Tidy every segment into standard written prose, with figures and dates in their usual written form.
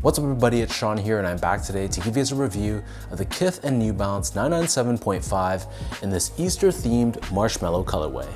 What's up everybody, it's Sean here and I'm back today to give you guys a review of the Kith and New Balance 997.5 in this Easter themed marshmallow colorway.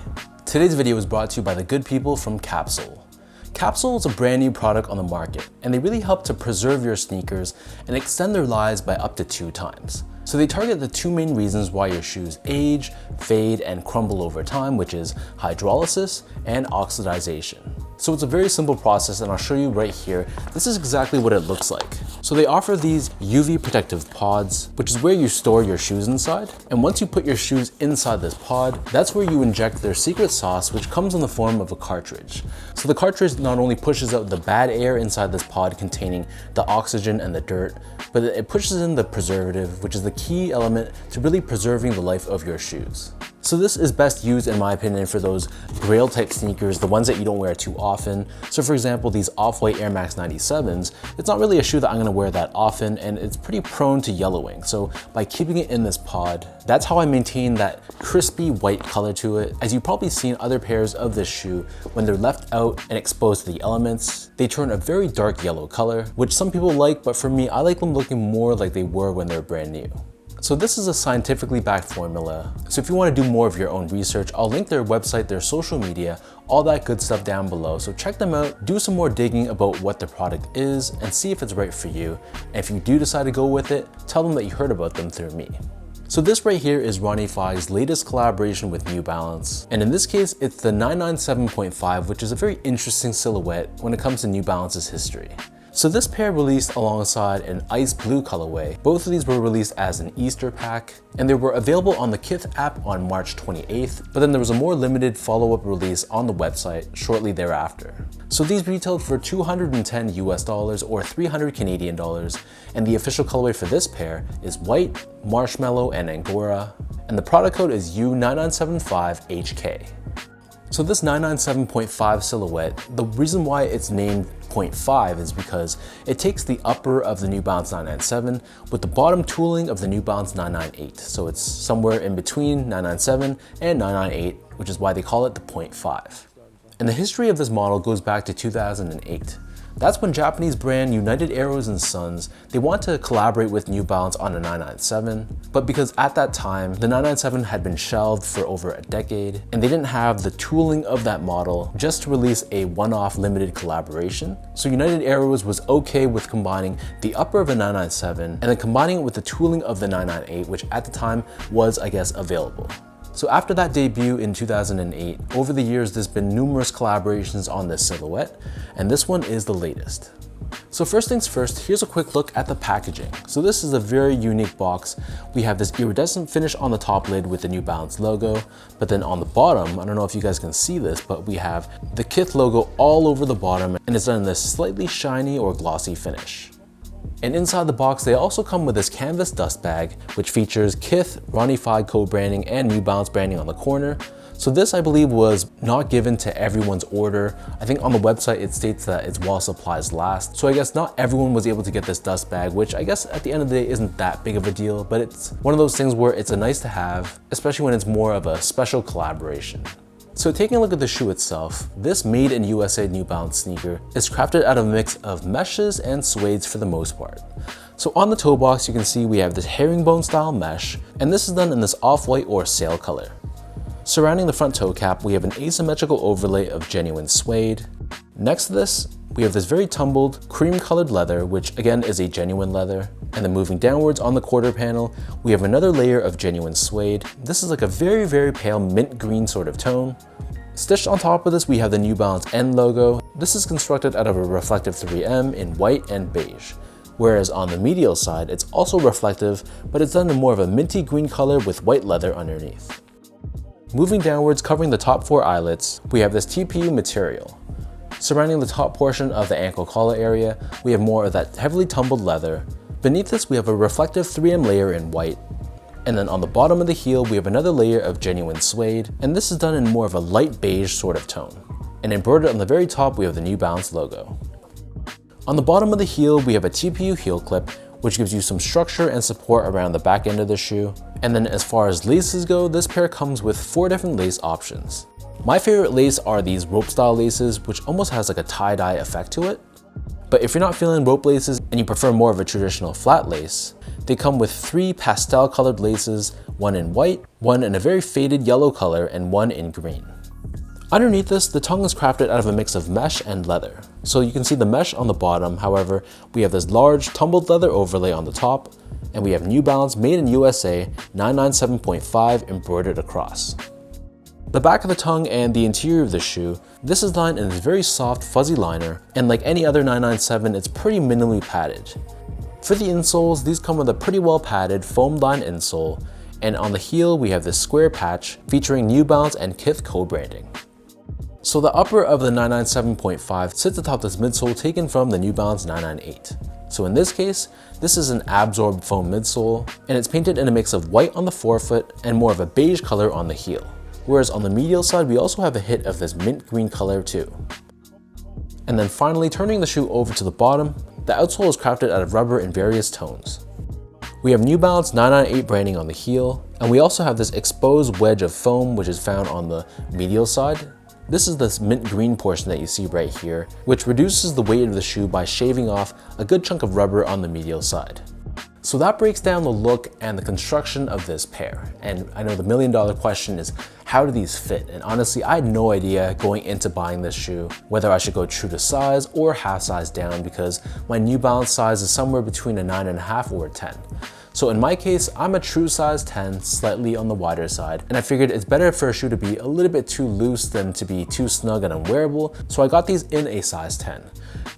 Today's video is brought to you by the good people from Capsule. Capsule is a brand new product on the market and they really help to preserve your sneakers and extend their lives by up to 2 times. So they target the 2 main reasons why your shoes age, fade, and crumble over time, which is hydrolysis and oxidization. So it's a very simple process and I'll show you right here. This is exactly what it looks like. So they offer these UV protective pods, which is where you store your shoes inside. And once you put your shoes inside this pod, that's where you inject their secret sauce, which comes in the form of a cartridge. So the cartridge not only pushes out the bad air inside this pod containing the oxygen and the dirt, but it pushes in the preservative, which is the key element to really preserving the life of your shoes. So this is best used, in my opinion, for those grail type sneakers, the ones that you don't wear too often. So for example, these off-white Air Max 97s, it's not really a shoe that I'm gonna wear that often and it's pretty prone to yellowing. So by keeping it in this pod, that's how I maintain that crispy white color to it. As you've probably seen other pairs of this shoe, when they're left out and exposed to the elements, they turn a very dark yellow color, which some people like, but for me, I like them looking more like they were when they're brand new. So this is a scientifically backed formula. So if you want to do more of your own research, I'll link their website, their social media, all that good stuff down below. So check them out, do some more digging about what the product is and see if it's right for you. And if you do decide to go with it, tell them that you heard about them through me. So this right here is Ronnie Fieg's latest collaboration with New Balance. And in this case, it's the 997.5, which is a very interesting silhouette when it comes to New Balance's history. So this pair released alongside an ice blue colorway. Both of these were released as an Easter pack, and they were available on the Kith app on March 28th, but then there was a more limited follow-up release on the website shortly thereafter. So these retailed for $210 US or 300 Canadian dollars, and the official colorway for this pair is white, marshmallow, and angora, and the product code is U9975HK. So this 997.5 silhouette, the reason why it's named 0.5 is because it takes the upper of the New Balance 997 with the bottom tooling of the New Balance 998. So it's somewhere in between 997 and 998, which is why they call it the 0.5. And the history of this model goes back to 2008. That's when Japanese brand United Arrows & Sons, they want to collaborate with New Balance on a 997, but because at that time, the 997 had been shelved for over a decade, and they didn't have the tooling of that model just to release a one-off limited collaboration. So United Arrows was okay with combining the upper of a 997 and then combining it with the tooling of the 998, which at the time was, I guess, available. So after that debut in 2008, over the years there's been numerous collaborations on this silhouette, and this one is the latest. So first things first, here's a quick look at the packaging. So this is a very unique box. We have this iridescent finish on the top lid with the New Balance logo, but then on the bottom, I don't know if you guys can see this, but we have the Kith logo all over the bottom, and it's done in this slightly shiny or glossy finish. And inside the box, they also come with this canvas dust bag, which features Kith, Ronnie Fieg co-branding, and New Balance branding on the corner. So this, I believe, was not given to everyone's order. I think on the website, it states that it's while supplies last. So I guess not everyone was able to get this dust bag, which I guess at the end of the day isn't that big of a deal, but it's one of those things where it's a nice to have, especially when it's more of a special collaboration. So taking a look at the shoe itself, this made in USA New Balance sneaker is crafted out of a mix of meshes and suedes for the most part. So on the toe box, you can see we have this herringbone style mesh, and this is done in this off-white or sail color. Surrounding the front toe cap, we have an asymmetrical overlay of genuine suede. Next to this, we have this very tumbled cream colored leather, which again is a genuine leather. And then moving downwards on the quarter panel, we have another layer of genuine suede. This is like a very, very pale mint green sort of tone. Stitched on top of this, we have the New Balance N logo. This is constructed out of a reflective 3M in white and beige. Whereas on the medial side, it's also reflective, but it's done in more of a minty green color with white leather underneath. Moving downwards, covering the top 4 eyelets, we have this TPU material. Surrounding the top portion of the ankle collar area, we have more of that heavily tumbled leather. Beneath this, we have a reflective 3M layer in white. And then on the bottom of the heel, we have another layer of genuine suede, and this is done in more of a light beige sort of tone. And embroidered on the very top, we have the New Balance logo. On the bottom of the heel, we have a TPU heel clip, which gives you some structure and support around the back end of the shoe. And then as far as laces go, this pair comes with 4 different lace options. My favorite lace are these rope style laces, which almost has like a tie-dye effect to it. But if you're not feeling rope laces and you prefer more of a traditional flat lace, they come with 3 pastel colored laces, one in white, one in a very faded yellow color, and one in green. Underneath this, the tongue is crafted out of a mix of mesh and leather. So you can see the mesh on the bottom, however, we have this large tumbled leather overlay on the top, and we have New Balance Made in USA 997.5 embroidered across. The back of the tongue and the interior of the shoe, this is lined in a very soft fuzzy liner, and like any other 997, it's pretty minimally padded. For the insoles, these come with a pretty well padded foam lined insole, and on the heel we have this square patch featuring New Balance and Kith co-branding. So the upper of the 997.5 sits atop this midsole taken from the New Balance 998. So in this case, this is an absorbed foam midsole, and it's painted in a mix of white on the forefoot and more of a beige color on the heel. Whereas on the medial side, we also have a hit of this mint green color too. And then finally, turning the shoe over to the bottom, the outsole is crafted out of rubber in various tones. We have New Balance 998 branding on the heel, and we also have this exposed wedge of foam which is found on the medial side. This is this mint green portion that you see right here, which reduces the weight of the shoe by shaving off a good chunk of rubber on the medial side. So that breaks down the look and the construction of this pair. And I know the million-dollar question is, how do these fit? And honestly, I had no idea going into buying this shoe whether I should go true to size or half size down, because my New Balance size is somewhere between a 9.5 or a 10. So in my case, I'm a true size 10, slightly on the wider side, and I figured it's better for a shoe to be a little bit too loose than to be too snug and unwearable, so I got these in a size 10.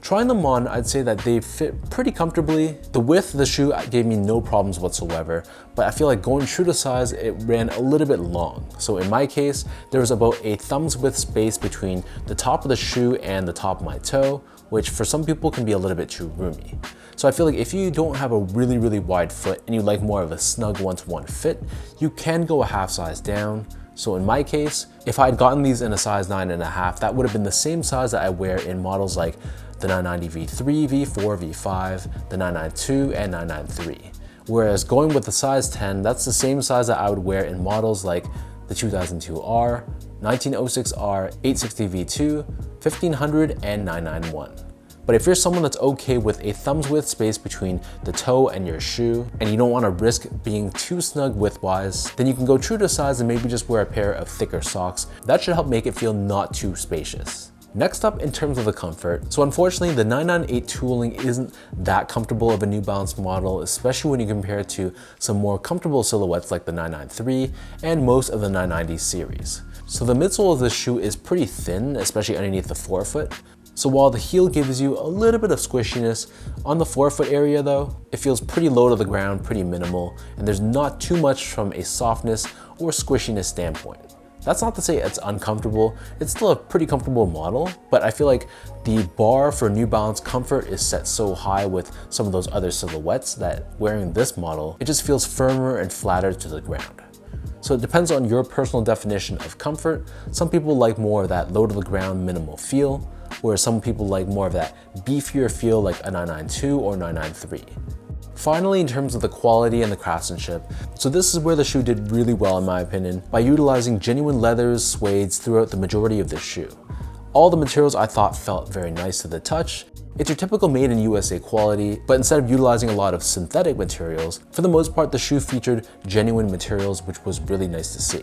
Trying them on, I'd say that they fit pretty comfortably. The width of the shoe gave me no problems whatsoever, but I feel like going true to size, it ran a little bit long. So in my case, there was about a thumb's width space between the top of the shoe and the top of my toe, which for some people can be a little bit too roomy. So I feel like if you don't have a really wide foot and you like more of a snug one-to-one fit, you can go a half size down. So in my case, if I had gotten these in a size 9.5, that would have been the same size that I wear in models like the 990 V3, V4, V5, the 992, and 993. Whereas going with the size 10, that's the same size that I would wear in models like the 2002R, 1906R, 860 V2, 1500, and 991. But if you're someone that's okay with a thumb's width space between the toe and your shoe, and you don't want to risk being too snug width-wise, then you can go true to size and maybe just wear a pair of thicker socks. That should help make it feel not too spacious. Next up, in terms of the comfort, so unfortunately the 998 tooling isn't that comfortable of a New Balance model, especially when you compare it to some more comfortable silhouettes like the 993 and most of the 990 series. So the midsole of this shoe is pretty thin, especially underneath the forefoot. So while the heel gives you a little bit of squishiness, on the forefoot area though, it feels pretty low to the ground, pretty minimal, and there's not too much from a softness or squishiness standpoint. That's not to say it's uncomfortable, it's still a pretty comfortable model, but I feel like the bar for New Balance comfort is set so high with some of those other silhouettes that wearing this model, it just feels firmer and flatter to the ground. So it depends on your personal definition of comfort. Some people like more of that low to the ground minimal feel, whereas some people like more of that beefier feel like a 992 or 993. Finally, in terms of the quality and the craftsmanship, so this is where the shoe did really well in my opinion, by utilizing genuine leathers, suedes throughout the majority of this shoe. All the materials I thought felt very nice to the touch. It's your typical made in USA quality, but instead of utilizing a lot of synthetic materials, for the most part the shoe featured genuine materials, which was really nice to see.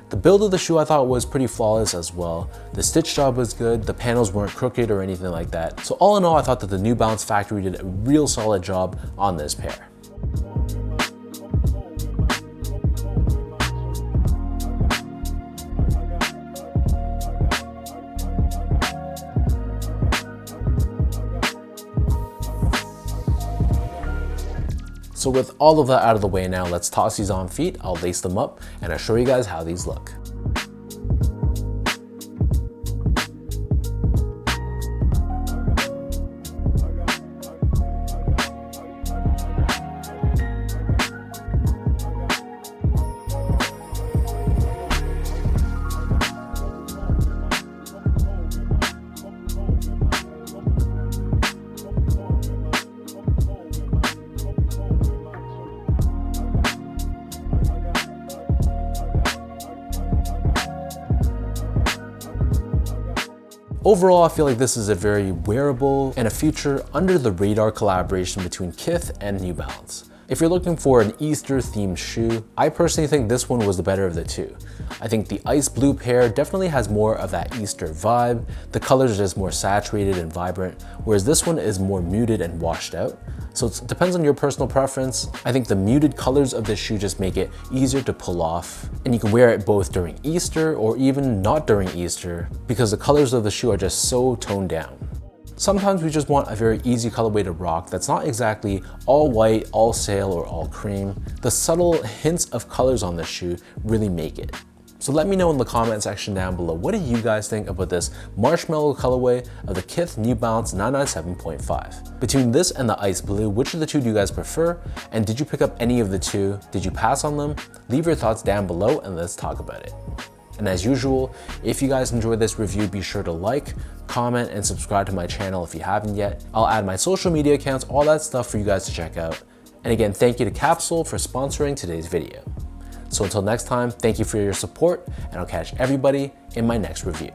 The build of the shoe I thought was pretty flawless as well. The stitch job was good, the panels weren't crooked or anything like that. So all in all, I thought that the New Balance factory did a real solid job on this pair. So with all of that out of the way now, let's toss these on feet. I'll lace them up and I'll show you guys how these look. Overall, I feel like this is a very wearable and a future under the radar collaboration between Kith and New Balance. If you're looking for an Easter themed shoe, I personally think this one was the better of the two. I think the ice blue pair definitely has more of that Easter vibe. The colors are just more saturated and vibrant, whereas this one is more muted and washed out. So it depends on your personal preference. I think the muted colors of this shoe just make it easier to pull off. And you can wear it both during Easter or even not during Easter because the colors of the shoe are just so toned down. Sometimes we just want a very easy colorway to rock that's not exactly all white, all sail, or all cream. The subtle hints of colors on this shoe really make it. So let me know in the comment section down below, what do you guys think about this Marshmallow colorway of the Kith New Balance 997.5? Between this and the ice blue, which of the two do you guys prefer? And did you pick up any of the two? Did you pass on them? Leave your thoughts down below and let's talk about it. And as usual, if you guys enjoyed this review, be sure to like, comment, and subscribe to my channel if you haven't yet. I'll add my social media accounts, all that stuff for you guys to check out. And again, thank you to Capsule for sponsoring today's video. So until next time, thank you for your support, and I'll catch everybody in my next review.